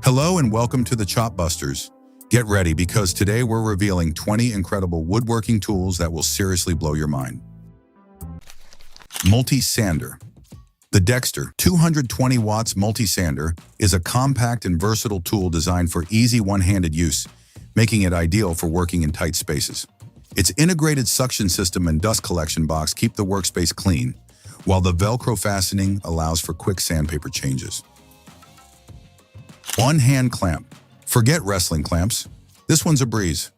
Hello and welcome to the Chop Busters. Get ready because today we're revealing 20 incredible woodworking tools that will seriously blow your mind. Multi-Sander. The Dexter 220 watts multi-sander is a compact and versatile tool designed for easy one-handed use, making it ideal for working in tight spaces. Its integrated suction system and dust collection box keep the workspace clean, while the Velcro fastening allows for quick sandpaper changes. One-hand clamp. Forget wrestling clamps. This one's a breeze.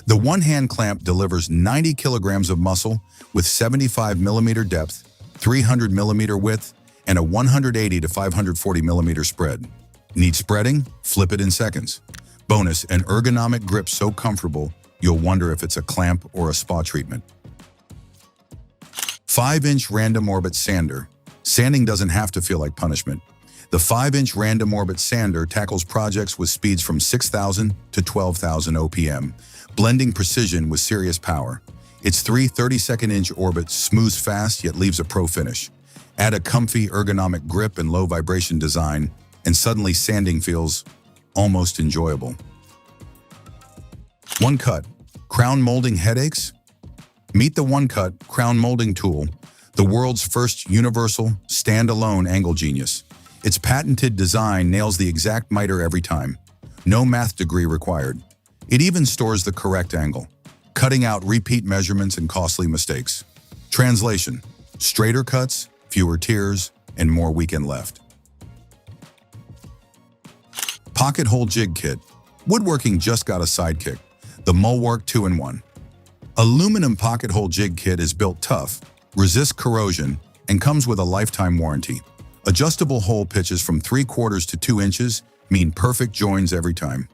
The one-hand clamp delivers 90 kilograms of muscle with 75 millimeter depth, 300 millimeter width, and a 180 to 540 millimeter spread. Need spreading? Flip it in seconds. Bonus, an ergonomic grip so comfortable, you'll wonder if it's a clamp or a spa treatment. 5-inch random orbit sander. Sanding doesn't have to feel like punishment. The 5-inch random orbit sander tackles projects with speeds from 6,000 to 12,000 OPM, blending precision with serious power. Its 3 32nd-inch orbits smooths fast yet leaves a pro finish. Add a comfy ergonomic grip and low vibration design, and suddenly sanding feels almost enjoyable. ONECUT. Crown molding headaches? Meet the ONECUT crown molding tool, the world's first universal, standalone angle genius. Its patented design nails the exact miter every time. No math degree required. It even stores the correct angle, cutting out repeat measurements and costly mistakes. Translation: straighter cuts, fewer tears, and more weekend left. Pocket Hole Jig Kit. Woodworking just got a sidekick, the Woodwork 2-in-1. Aluminum Pocket Hole Jig Kit is built tough, resists corrosion, and comes with a lifetime warranty. Adjustable hole pitches from 3/4 to 2 inches mean perfect joins every time.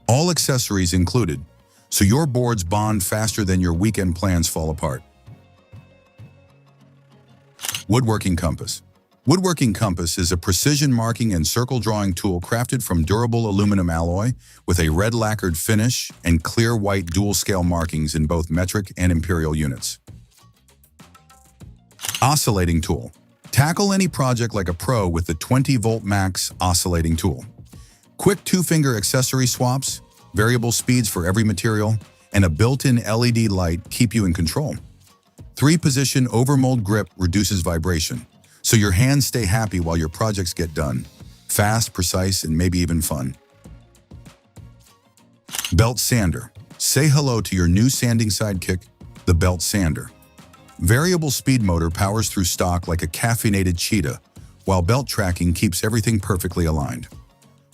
All accessories included, so your boards bond faster than your weekend plans fall apart. Woodworking Compass. Woodworking Compass is a precision marking and circle drawing tool crafted from durable aluminum alloy with a red lacquered finish and clear white dual scale markings in both metric and imperial units. Oscillating Tool. Tackle any project like a pro with the 20-volt max oscillating tool. Quick 2-finger accessory swaps, variable speeds for every material, and a built-in LED light keep you in control. 3-position overmold grip reduces vibration, so your hands stay happy while your projects get done. Fast, precise, and maybe even fun. Belt Sander. Say hello to your new sanding sidekick, the Belt Sander. Variable speed motor powers through stock like a caffeinated cheetah, while belt tracking keeps everything perfectly aligned.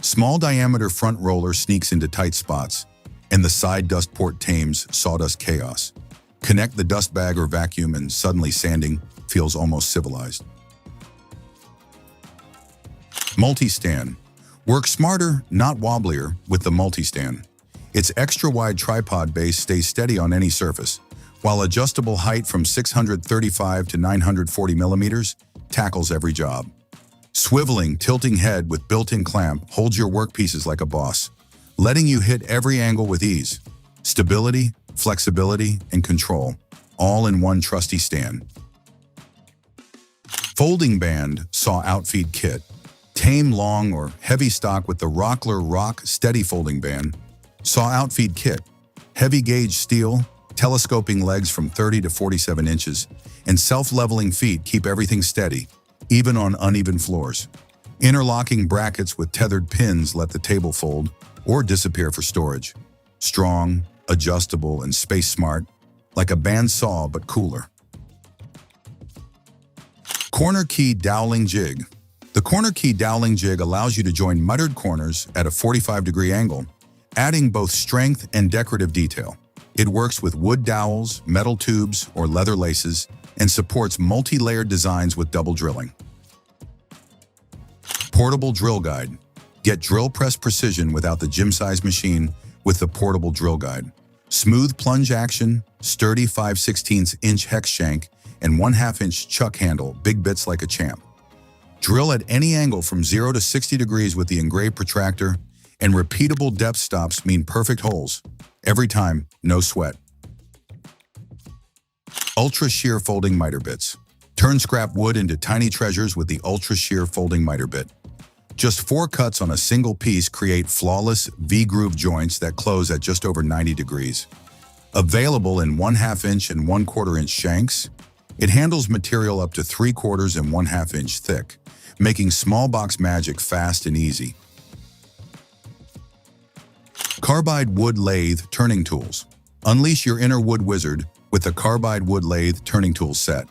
Small diameter front roller sneaks into tight spots, and the side dust port tames sawdust chaos. Connect the dust bag or vacuum and suddenly sanding feels almost civilized. Multi-stand. Work smarter, not wobblier, with the multi-stand. Its extra-wide tripod base stays steady on any surface, while adjustable height from 635 to 940 millimeters tackles every job. Swiveling, tilting head with built-in clamp holds your workpieces like a boss, letting you hit every angle with ease. Stability, flexibility, and control, all in one trusty stand. Folding band saw Outfeed kit. Tame, long, or heavy stock with the Rockler Rock Steady Folding Band. Saw Outfeed kit. Heavy gauge steel, telescoping legs from 30 to 47 inches, and self-leveling feet keep everything steady, even on uneven floors. Interlocking brackets with tethered pins let the table fold or disappear for storage. Strong, adjustable, and space-smart, like a bandsaw but cooler. Corner Key Doweling Jig. The Corner Key Doweling Jig allows you to join muttered corners at a 45-degree angle, adding both strength and decorative detail. It works with wood dowels, metal tubes, or leather laces, and supports multi-layered designs with double drilling. Portable Drill Guide. Get drill press precision without the gym-size machine with the Portable Drill Guide. Smooth plunge action, sturdy 5/16-inch hex shank, and 1/2-inch chuck handle, big bits like a champ. Drill at any angle from 0 to 60 degrees with the engraved protractor, and repeatable depth stops mean perfect holes. Every time, no sweat. Ultra-Shear Folding Miter Bits. Turn scrap wood into tiny treasures with the Ultra-Shear Folding Miter Bit. Just 4 cuts on a single piece create flawless V-groove joints that close at just over 90 degrees. Available in 1/2 inch and 1/4 inch shanks, it handles material up to 3/4 and 1/2 inch thick, making small box magic fast and easy. Carbide Wood Lathe Turning Tools. Unleash your inner wood wizard with the Carbide Wood Lathe Turning Tools set.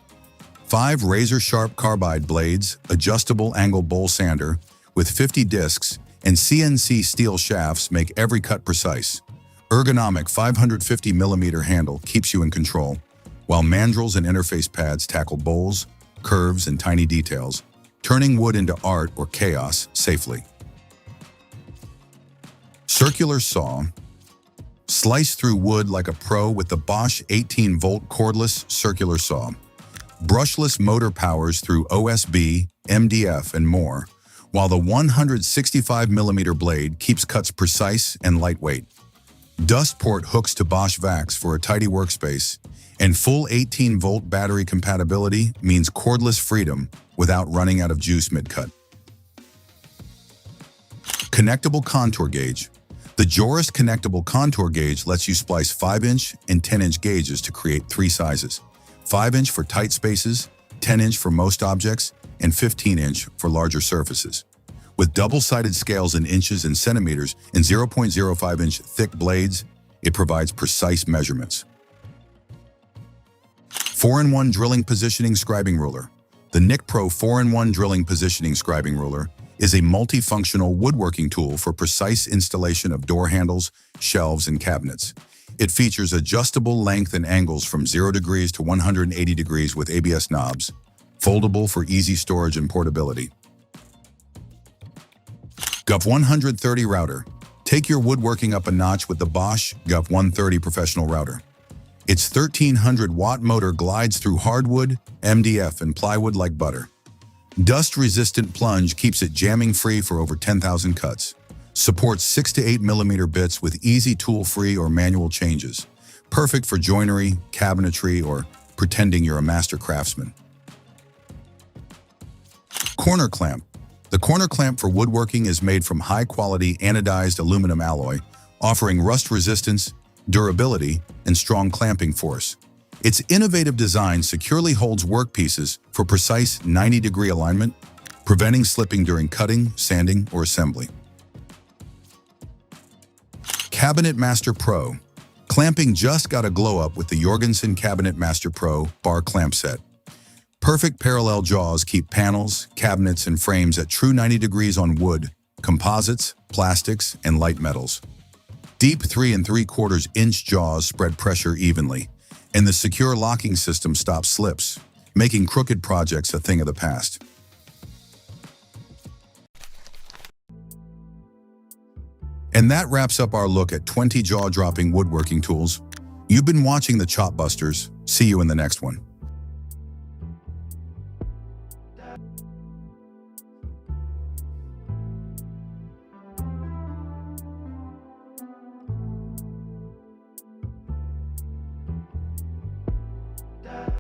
5 razor-sharp carbide blades, adjustable angle bowl sander with 50 discs, and CNC steel shafts make every cut precise. Ergonomic 550mm handle keeps you in control, while mandrels and interface pads tackle bowls, curves, and tiny details, turning wood into art or chaos safely. Circular saw. Slice through wood like a pro with the Bosch 18-volt cordless circular saw. Brushless motor powers through OSB, MDF, and more, while the 165mm blade keeps cuts precise and lightweight. Dust port hooks to Bosch vacs for a tidy workspace, and full 18-volt battery compatibility means cordless freedom without running out of juice mid-cut. Connectable contour gauge. The Joris Connectable Contour Gauge lets you splice 5-inch and 10-inch gauges to create 3 sizes: 5-inch for tight spaces, 10-inch for most objects, and 15-inch for larger surfaces. With double-sided scales in inches and centimeters and 0.05-inch thick blades, it provides precise measurements. 4-in-1 Drilling Positioning Scribing Ruler. The NIC Pro 4-in-1 Drilling Positioning Scribing Ruler is a multifunctional woodworking tool for precise installation of door handles, shelves, and cabinets. It features adjustable length and angles from 0 degrees to 180 degrees with ABS knobs, foldable for easy storage and portability. GUF 130 Router. Take your woodworking up a notch with the Bosch GUF 130 Professional Router. Its 1300-watt motor glides through hardwood, MDF, and plywood like butter. Dust-resistant plunge keeps it jamming-free for over 10,000 cuts. Supports 6 to 8mm bits with easy tool-free or manual changes. Perfect for joinery, cabinetry, or pretending you're a master craftsman. Corner clamp. The corner clamp for woodworking is made from high-quality anodized aluminum alloy, offering rust resistance, durability, and strong clamping force. Its innovative design securely holds workpieces for precise 90-degree alignment, preventing slipping during cutting, sanding, or assembly. Cabinet Master Pro. Clamping just got a glow up with the Jorgensen Cabinet Master Pro bar clamp set. Perfect parallel jaws keep panels, cabinets, and frames at true 90 degrees on wood, composites, plastics, and light metals. Deep 3 3/4 inch jaws spread pressure evenly, and the secure locking system stops slips, making crooked projects a thing of the past. And that wraps up our look at 20 jaw-dropping woodworking tools. You've been watching the Chop Busters. See you in the next one.